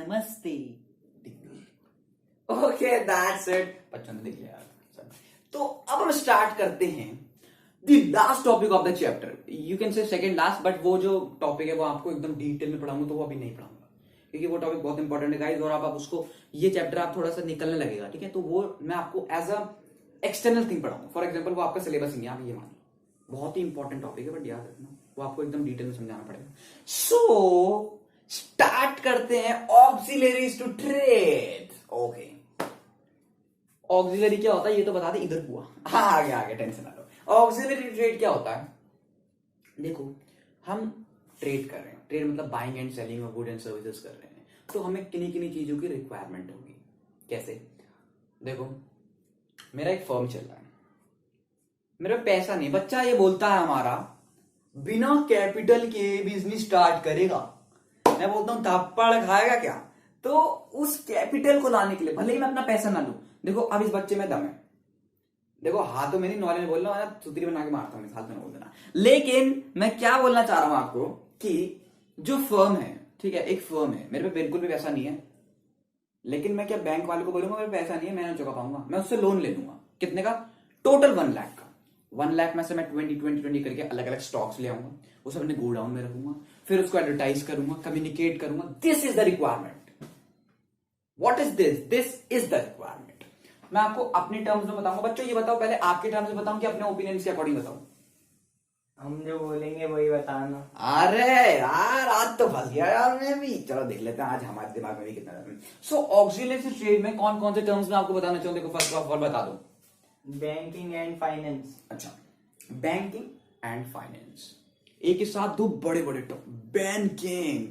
नमस्ते। Okay that's it. बच्चों ने देख लिया। तो अब हम स्टार्ट करते हैं the last topic of the chapter. You can say second last, but वो जो टॉपिक है वो आपको एकदम डिटेल में पढ़ाऊंगा, तो वो अभी नहीं पढ़ाऊंगा क्योंकि वो टॉपिक बहुत इंपॉर्टेंट है गाइस। और आप उसको ये चैप्टर आप थोड़ा सा निकलने लगेगा, ठीक है, तो वो मैं आपको एज अ एक्सटर्नल थिंग पढ़ाऊंगा। फॉर एग्जाम्पल वो आपका सिलेबस नहीं है, आप ये मान लो, बहुत ही इंपॉर्टेंट टॉपिक है, बट याद रखना वो आपको एकदम डिटेल में समझाना पड़ेगा। सो स्टार्ट करते हैं auxiliaries to trade. Okay, auxiliary क्या होता है ये तो बता दे, इधर हुआ। हाँ आगे टेंशन ना लो। ऑक्सिलरी ट्रेड क्या होता है? देखो, हम ट्रेड कर रहे हैं, ट्रेड मतलब buying and selling of good and services कर रहे हैं, तो हमें किन्हीं किन्हीं चीजों की रिक्वायरमेंट होगी। कैसे? देखो, मेरा एक फर्म चल रहा है, मेरा पैसा नहीं, बच्चा ये बोलता है हमारा बिना कैपिटल के बिजनेस स्टार्ट करेगा। मैं बोलता हूं थप्पड़ खाएगा क्या? तो उस कैपिटल को लाने के लिए भले ही मैं अपना पैसा ना लूं, देखो अब इस बच्चे में दम है, देखो हाथों में नहीं नॉलेज में बोल रहा हूं, सुतरी बना के मारता हूं, हाथ में बोल देना। लेकिन मैं क्या बोलना चाह रहा हूं आपको कि जो फर्म है, ठीक है, एक फर्म है, मेरे पे बिल्कुल भी पैसा नहीं है, लेकिन मैं क्या बैंक वाले को बोलूंगा मेरे पैसा नहीं है, मैं नहीं चुका पाऊंगा, मैं उससे लोन ले लूंगा। कितने का? टोटल 1 लाख का। 1 लाख में से मैं 20 करके अलग अलग स्टॉक्स ले आऊंगा, उसे अपने गोडाउन में रखूंगा, फिर उसको एडवर्टाइज करूंगा, कम्युनिकेट करूंगा। This is the requirement. What is this? This is the requirement. मैं आपको अपने टर्म्स में बताऊंगा। बच्चों ये बताओ, पहले आपके टर्म्स में बताऊं कि अपने ओपिनियन के अकॉर्डिंग बताऊं? हम जो बोलेंगे वही बताना। अरे यार आज तो फंस गया यार मैं भी। चलो देख लेते हैं आज हमारे दिमाग में भी कितना। सो ऑक्सिलरी ट्रेड में कौन कौन से टर्म्स में आपको बताना चाहूँ? देखो, फर्स्ट ऑफ ऑल बता दो, बैंकिंग एंड फाइनेंस। अच्छा, बैंकिंग एंड फाइनेंस एक ही साथ, दो बड़े बड़े टर्म। Banking,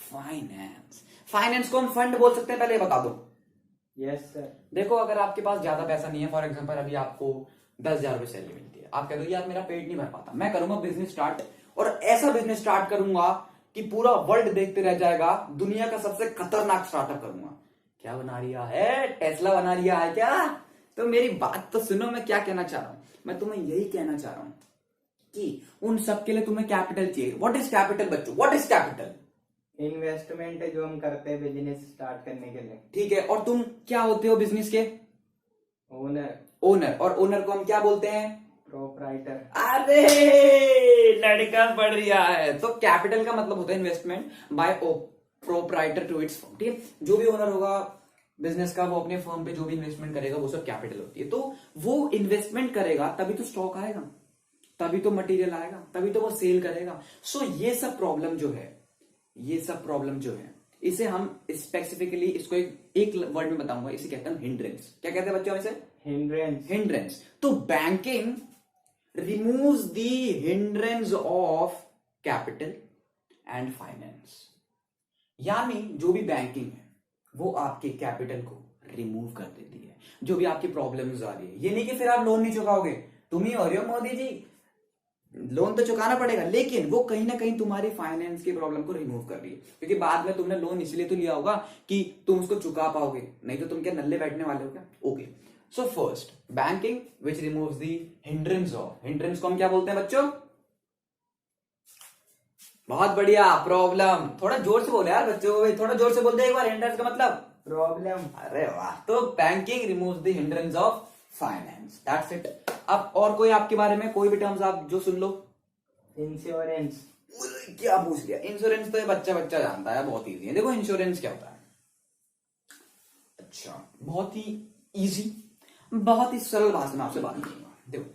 finance. फाइनेंस को हम फंड बोल सकते हैं, पहले बता दो। Yes sir. देखो, अगर आपके पास ज्यादा पैसा नहीं है, फॉर एग्जांपल अभी आपको 10,000 रुपए सैलरी मिलती है, आप कहते हो यार मेरा पेट नहीं भर पाता, मैं करूंगा बिजनेस स्टार्ट, और ऐसा बिजनेस स्टार्ट करूंगा कि पूरा वर्ल्ड देखते रह जाएगा, दुनिया का सबसे खतरनाक स्टार्टअप करूंगा। क्या बना रिया है? टेस्ला बना रिया है क्या? तो मेरी बात तो सुनो, मैं क्या कहना चाह रहा हूं। मैं तुम्हें यही कहना चाह रहा हूं कि उन सबके लिए तुम्हें कैपिटल चाहिए। व्हाट इज कैपिटल बच्चों? What is capital? इन्वेस्टमेंट है जो हम करते हैं बिजनेस स्टार्ट करने के लिए। ठीक है, और तुम क्या होते हो बिजनेस के? ओनर। ओनर। और ओनर को हम क्या बोलते हैं? प्रोपराइटर। अरे लड़का पढ़ रहा है। तो कैपिटल का मतलब होता है investment by proprietor to its firm. ठीक है, जो भी ओनर होगा बिजनेस का, वो अपने फर्म पे जो भी इन्वेस्टमेंट करेगा वो सब कैपिटल होती है। तो वो इन्वेस्टमेंट करेगा तभी तो स्टॉक आएगा, तभी तो मटेरियल आएगा, तभी तो वो सेल करेगा। सो ये सब प्रॉब्लम जो है, ये सब प्रॉब्लम जो है, इसे हम स्पेसिफिकली इसको एक वर्ड में बताऊंगा, इसे कहते हैं हिंड्रेंस। क्या कहते हैं बच्चों इसे? हिंड्रेंस। हिंड्रेंस। तो banking removes the hindrance of capital and finance. यानी जो भी बैंकिंग है वो आपके कैपिटल को रिमूव कर देती है, जो भी आपकी प्रॉब्लम्स आ रही है। ये नहीं कि फिर आप लोन नहीं चुकाओगे, तुम ही हो रहे हो मोदी जी, लोन तो चुकाना पड़ेगा, लेकिन वो कहीं ना कहीं तुम्हारी फाइनेंस की प्रॉब्लम को रिमूव कर रही है, क्योंकि बाद में तुमने लोन इसलिए तो लिया होगा कि तुम उसको चुका पाओगे, नहीं तो तुम क्या नल्ले बैठने वाले हो क्या? Okay, so first banking which removes the hindrance of. Hindrance को हम क्या बोलते हैं बच्चों? बहुत बढ़िया, प्रॉब्लम। थोड़ा जोर से बोले यार बच्चों, थोड़ा जोर से बोलते एक बार। हिंड्रेंस का मतलब प्रॉब्लम। अरे वाह। तो banking removes the hindrance of finance, that's it. अब और कोई आपके बारे में कोई भी टर्म्स आप जो सुन लो। इंश्योरेंस। क्या पूछ लिया? इंश्योरेंस तो ये बच्चा बच्चा जानता है, बहुत इजी है। देखो इंश्योरेंस क्या होता है। अच्छा, बहुत ही इजी, बहुत ही सरल भाषा में आपसे बात करूंगा। देखो,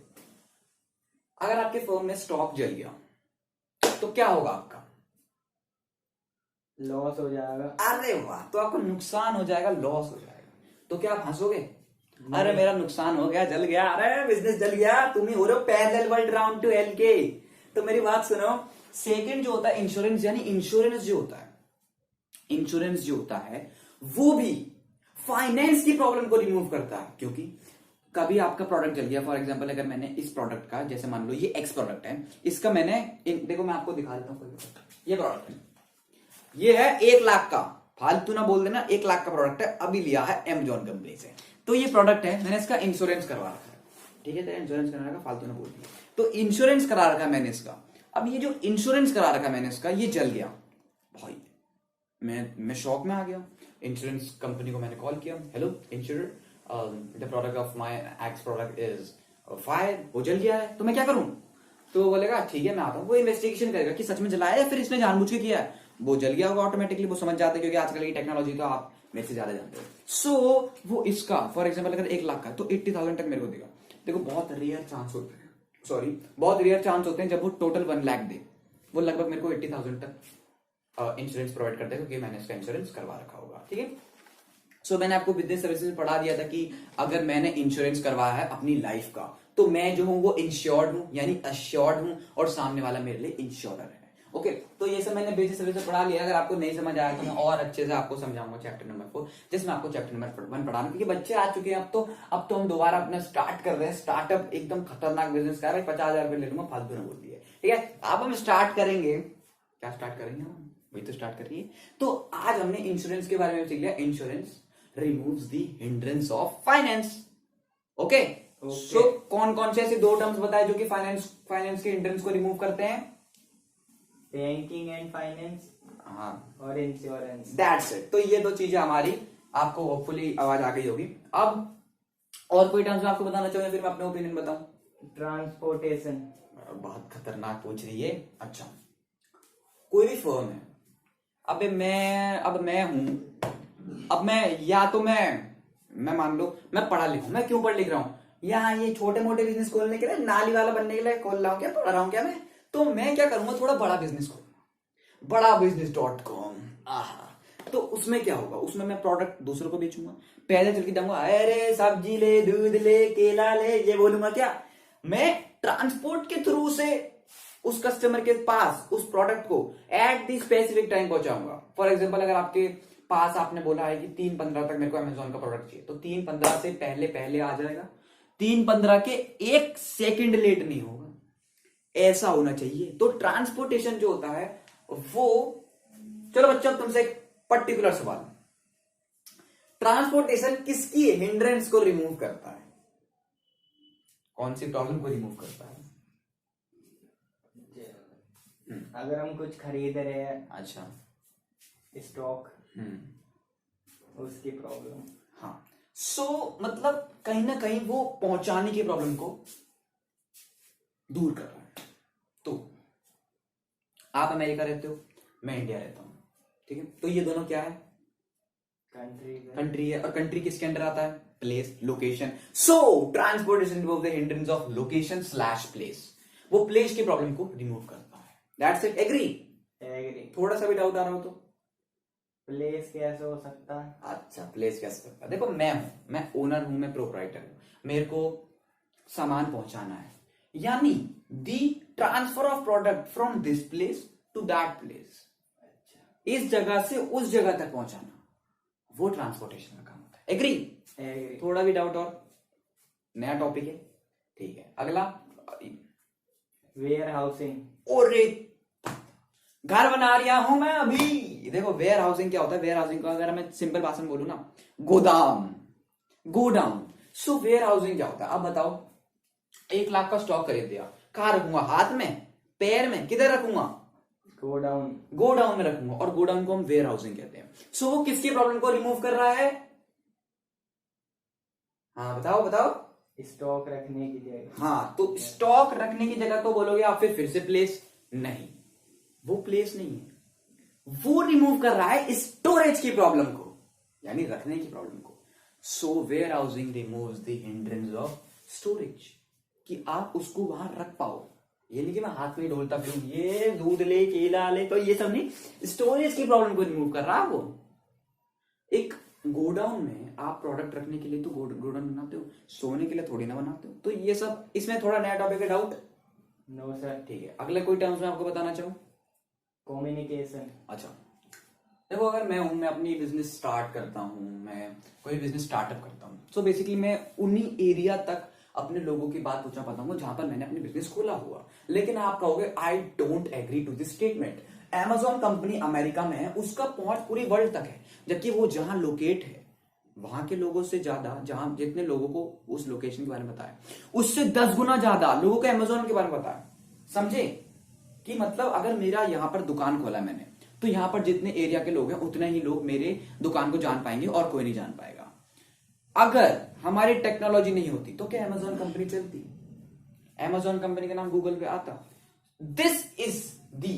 अगर आपके फर्म में स्टॉक जल गया तो क्या होगा? आपका लॉस हो जाएगा। अरे वाह, तो आपको नुकसान हो जाएगा, लॉस हो जाएगा। तो क्या आप हंसोगे? अरे मेरा नुकसान हो गया, जल गया, अरे बिजनेस जल गया। तुम ही हो रहे हो parallel world round to L के। तो मेरी बात सुनो, सेकंड जो होता है इंश्योरेंस, यानी इंश्योरेंस जो होता है, इंश्योरेंस जो होता है वो भी फाइनेंस की प्रॉब्लम को रिमूव करता है। क्योंकि कभी आपका प्रोडक्ट जल गया, फॉर एग्जांपल अगर मैंने इस प्रोडक्ट का, जैसे मान लो ये एक्स प्रोडक्ट है, इसका मैंने देखो मैं आपको दिखा देता हूं, ये प्रोडक्ट है, ये है 1 लाख का, फालतू ना बोल देना, 1 लाख का प्रोडक्ट है, अभी लिया है अमेजॉन कंपनी से। तो ये प्रोडक्ट है, मैंने इसका इंश्योरेंस करवा रखा है, ठीक है, तो इंश्योरेंस कराने का फालतू ना बोल दिया, तो इंश्योरेंस करा रखा है मैंने इसका। अब ये जो इंश्योरेंस करा रखा है मैंने इसका, ये जल गया भाई, मैं शॉक में आ गया। इंश्योरेंस कंपनी को मैंने कॉल किया, hello insurance, the product of my ex product is fire, वो जल गया है, तो मैं क्या करूं? तो वो बोलेगा ठीक है मैं आता हूँ। वो इन्वेस्टिगेशन करेगा कि सच में जलाया है या फिर इसने जानबूझ के किया है। वो जल गया होगा ऑटोमेटिकली, वो समझ जाते हैं क्योंकि आजकल की टेक्नोलॉजी तो आप मेरे से ज्यादा जानते हो। सो वो इसका फॉर एग्जाम्पल अगर 1 लाख का तो 80,000 तक मेरे को देगा। देखो बहुत रेयर चांस होते हैं, बहुत रेयर चांस होते हैं जब वो टोटल 1 लाख दे, वो लगभग मेरे को 80,000 तक इंश्योरेंस प्रोवाइड करता है क्योंकि मैंने इसका इंश्योरेंस करवा रखा होगा। ठीक है, सो मैंने आपको बिजनेस सर्विसेज में पढ़ा दिया था कि अगर मैंने इंश्योरेंस करवाया है अपनी लाइफ का तो मैं जो हूं वो इंश्योर्ड हूं, यानी अश्योर्ड हूं, और सामने वाला मेरे लिए इंश्योरर है। ओके, तो ये सब मैंने बिजनेस सर्विसेज पढ़ा लिया। अगर आपको नहीं समझ आया तो मैं और अच्छे से आपको समझाऊंगा चैप्टर नंबर 4, जिसमें आपको चैप्टर नंबर 1 पढ़ा रहा हूं, क्योंकि बच्चे आ चुके हैं। अब तो हम दोबारा अपना स्टार्ट कर रहे हैं, स्टार्टअप एकदम खतरनाक बिजनेस कर रहे हैं। 50,000 रुपए ले लूंगा, फालतू ना बोल दिए। ठीक है, अब हम स्टार्ट करेंगे। क्या स्टार्ट करेंगे हम? वही तो स्टार्ट करिए। तो आज हमने इंश्योरेंस के बारे में सीख लिया। Insurance removes the hindrance of finance. Okay, so कौन कौन से ऐसे 2 टर्म्स बताए जो कि फाइनेंस के हिंड्रेंस को रिमूव करते हैं? बैंकिंग एंड फाइनेंस, हाँ, और इंश्योरेंस। That's it. तो ये 2 चीजें हमारी, आपको होपफुली आवाज आ गई होगी। अब और कोई टर्म्स आपको बताना चाहूंगा, फिर मैं अपने ओपिनियन बताऊं। ट्रांसपोर्टेशन। बहुत खतरनाक पूछ रही है। अच्छा, कोई भी फर्म है, अब मैं हूं, अब मैं या तो मैं मान लो मैं पढ़ा लिखूं, मैं क्यों पढ़ लिख रहा हूं? यहाँ ये छोटे मोटे बिजनेस खोलने के लिए, नाली वाला बनने के लिए खोल रहा हूँ क्या, पढ़ रहा हूँ क्या मैं? तो मैं क्या करूंगा, थोड़ा बड़ा बिजनेस खोलूंगा, बड़ा business.com। तो उसमें क्या होगा, उसमें मैं प्रोडक्ट दूसरों को बेचूंगा। पहले चल के जाऊंगा, अरे सब्जी ले, दूध ले, केला ले, ये बोलूंगा क्या? मैं ट्रांसपोर्ट के थ्रू से उस कस्टमर के पास उस प्रोडक्ट को एट दी स्पेसिफिक टाइम पहुंचाऊंगा। फॉर एग्जाम्पल, अगर आपके पास आपने बोला है कि 3:15 तक मेरे को अमेजोन का प्रोडक्ट चाहिए, तो 3:15 से पहले आ जाएगा। 3:15 के 1 सेकंड लेट नहीं होगा, ऐसा होना चाहिए। तो ट्रांसपोर्टेशन जो होता है वो, चलो बच्चों तुमसे एक पर्टिकुलर सवाल, ट्रांसपोर्टेशन किसकी हिंड्रेंस को रिमूव करता है? कौन सी प्रॉब्लम को रिमूव करता है? अगर हम कुछ खरीद रहे हैं, अच्छा, स्टॉक, उसकी प्रॉब्लम। हाँ, सो मतलब कहीं ना कहीं वो पहुंचाने की प्रॉब्लम को दूर कर रहा है। तो आप अमेरिका रहते हो, मैं इंडिया रहता हूं, ठीक है, तो ये दोनों क्या है? कंट्री है। और कंट्री किसके अंडर आता है? Place, location. So transportation remove the hindrance of location slash place. वो प्लेस की प्रॉब्लम को रिमूव करता है। That's it. एग्री? थोड़ा सा भी डाउट आ रहा हो तो? प्लेस कैसे हो सकता है? अच्छा, प्लेस कैसे सकता है? देखो, मैं ओनर हूं, मैं प्रोप्राइटर हूं, मेरे को सामान पहुंचाना है, यानी the transfer of product from this place to that place. इस जगह से उस जगह तक पहुंचाना, वो ट्रांसपोर्टेशन का काम होता है। एग्री? थोड़ा भी डाउट और? नया टॉपिक है, ठीक है। अगला, वेयर हाउसिंग। और घर बना रहा हूं मैं अभी। देखो, वेयर हाउसिंग क्या होता है? वेयर हाउसिंग का अगर मैं सिंपल भाषा में बोलूं ना, गोडाउन। सो वेयर हाउसिंग क्या होता है? अब बताओ, 1 लाख का स्टॉक खरीद दिया, कहां रखूंगा? हाथ में, पैर में, किधर रखूंगा? गोडाउन में रखूंगा, और गोडाउन को हम वेयर हाउसिंग कहते हैं। सो वो किसकी प्रॉब्लम को रिमूव कर रहा है? हाँ बताओ। स्टॉक रखने की जगह। हाँ, तो स्टॉक रखने की जगह तो बोलोगे आप फिर से प्लेस नहीं, वो प्लेस नहीं है, वो रिमूव कर रहा है स्टोरेज की प्रॉब्लम को, यानी रखने की प्रॉब्लम को। So warehousing removes the hindrance of storage, कि आप उसको वहां रख पाओ। ये नहीं कि मैं हाथ में डोलता फिरूं, ये दूध ले, केला ले, तो ये सब नहीं, स्टोरेज की प्रॉब्लम को रिमूव कर रहा है वो। एक गोडाउन में आप प्रोडक्ट रखने के लिए तो गोडाउन बनाते हो, सोने के लिए थोड़ी ना बनाते हो। तो ये सब, इसमें थोड़ा नया टॉपिक है, डाउट? No sir. ठीक है, अगले कोई टर्म्स में आपको बताना चाहूँ? कम्युनिकेशन। अच्छा, देखो, अगर मैं हूं, मैं अपनी बिजनेस स्टार्ट करता हूं, मैं कोई बिजनेस स्टार्टअप करता हूं, सो बेसिकली मैं उन्हीं एरिया तक अपने लोगों की बात पहुंचा पाता हूं जहां पर मैंने अपनी बिजनेस खोला हुआ। लेकिन आप कहोगे I don't agree to this statement. Amazon company America में है, उसका पहुंच पूरी वर्ल्ड तक है, जबकि वो जहां लोकेट है वहां के लोगों से ज्यादा, जहां जितने लोगों को उस लोकेशन के बारे में पता है, उससे 10 गुना ज्यादा लोगों को Amazon के बारे में पता है। समझे? कि मतलब अगर मेरा यहां पर दुकान खोला मैंने, तो यहां पर जितने एरिया के लोग हैं उतने ही लोग मेरे दुकान को जान पाएंगे और कोई नहीं जान पाएगा। अगर हमारी टेक्नोलॉजी नहीं होती तो क्या अमेजॉन कंपनी चलती? अमेजॉन कंपनी का नाम गूगल पे आता। This is the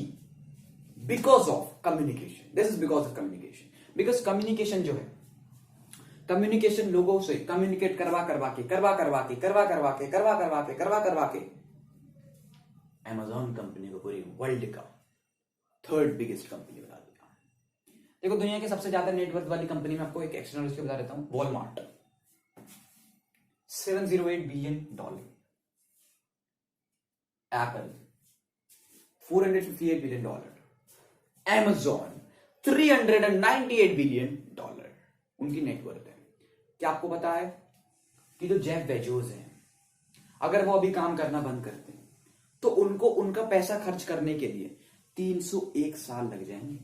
because of communication, this is because of communication. Because communication जो है, कम्युनिकेशन लोगों से कम्युनिकेट करवा करवा के अमेजॉन कंपनी को पूरी वर्ल्ड का थर्ड बिगेस्ट कंपनी बना दिया। देखो दुनिया की सबसे ज्यादा नेटवर्थ वाली कंपनी में आपको एक एक्सटर्नल उसके बता देता हूं, Walmart $708 billion, Apple $458 billion, Amazon $398 billion उनकी नेटवर्थ है। क्या आपको पता है कि जो जेफ बेजोस हैं, अगर वो अभी काम करना बंद करते हैं तो उनको उनका पैसा खर्च करने के लिए 301 साल लग जाएंगे,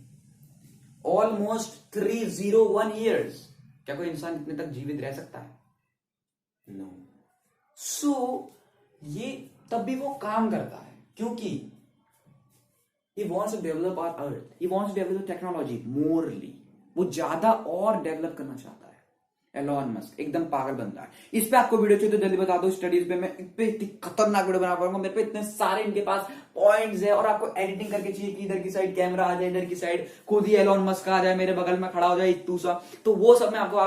ऑलमोस्ट 301 ईयर्स। क्या कोई इंसान इतने तक जीवित रह सकता है? नो। सो ये तब भी वो काम करता है क्योंकि he wants to develop our earth, he wants to develop technology morely, वो ज्यादा और डेवलप करना चाहता है। एलॉन मस्क एकदम पागल बंदा है। इस पे आपको वीडियो चाहिए तो जल्दी बता दो, स्टडीज पे मैं इस पे इतनी खतरनाक वीडियो बना पाऊंगा, मेरे पे इतने सारे इनके पास पॉइंट्स है। और आपको एडिटिंग करके चाहिए कि इधर की साइड कैमरा आ जाए, इधर की साइड खुद ही एलॉन मस्क आ जाए, मेरे बगल में खड़ा हो जाए इतूसा, तो वो सब मैं आपको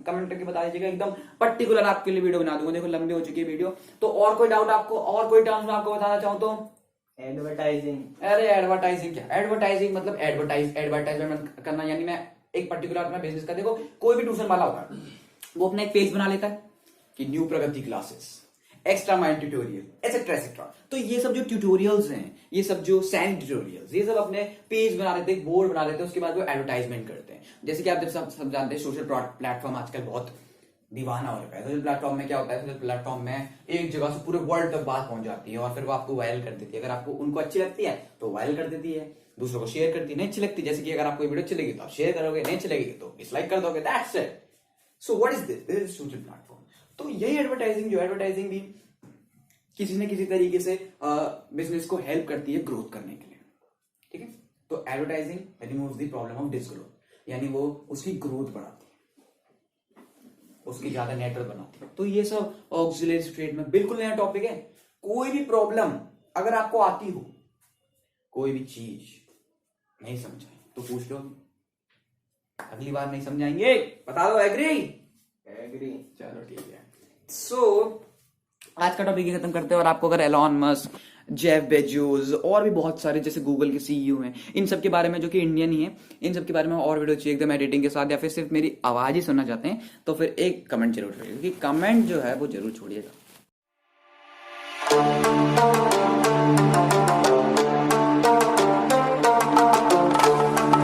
कमेंट करके बता दीजिएगा, एकदम पर्टिकुलर आपके लिए वीडियो बना दूंगा। देखो लंबी हो चुकी है वीडियो। तो और कोई डाउट आपको, और कोई टर्म्स में आपको बताना चाहूँ तो एडवर्टाइजिंग। अरे एडवर्टाइजिंग क्या? एडवर्टाइजिंग मतलब एडवर्टाइजमेंट करना, यानी मैं एक पर्टिकुलर अपना बिजनेस का, देखो कोई भी ट्यूशन वाला होता है वो अपना एक पेज बना लेता है कि new Pragati classes, extra mind tutorial, etcetera etcetera. तो ये सब जो ट्यूटोरियल्स हैं, ये सब जो सैंड ट्यूटोरियल्स, ये सब अपने पेज बना लेते हैं, बोर्ड बना लेते हैं, उसके बाद वो एडवर्टाइजमेंट करते हैं। जैसे कि आप जब सब जानते हैं सोशल प्लेटफॉर्म आजकल बहुत दीवाना हो रखा है। सोशल प्लेटफॉर्म में क्या होता है, सोशल प्लेटफॉर्म में एक जगह से पूरे वर्ल्ड तक बात पहुंच जाती है और फिर वो आपको वायरल कर देती है। अगर आपको उनको अच्छी लगती है तो वायरल कर देती है, दूसरों को शेयर करती है। नहीं अच्छी लगती, जैसे कि अगर आपको वीडियो अच्छी लगी तो आप शेयर करोगे, नहीं अच्छी लगेगी तो डिसलाइक कर दोगे, that's it. So what is this? This is social platform. तो यही एडवर्टाइजिंग, जो एडवर्टाइजिंग भी किसी न किसी तरीके से बिजनेस को हेल्प करती है ग्रोथ करने के लिए, ठीक है। तो advertising removes the problem of disgrowth, यानी वो उसकी ग्रोथ बढ़ाती है, उसकी ज्यादा नेटवर्क बनाती है। तो ये सब ऑक्सिलरी ट्रेड में बिल्कुल नया टॉपिक है। कोई भी प्रॉब्लम अगर आपको आती हो, कोई भी चीज नहीं समझाए तो पूछ लो, अगली बार नहीं समझाएंगे, बता दो। एग्री? चलो ठीक है। सो आज का टॉपिक खत्म करते हैं। और आपको अगर एलॉन मस्क, जेफ बेजोस और भी बहुत सारे जैसे गूगल के सीईओ हैं, इन सब के बारे में, जो कि इंडियन ही है, इन सब के बारे में और वीडियो चाहिए एकदम एडिटिंग के साथ, या फिर सिर्फ मेरी आवाज ही सुनना चाहते हैं, तो फिर एक कमेंट जरूर छोड़िएगा, क्योंकि कमेंट जो है वो जरूर छोड़िएगा।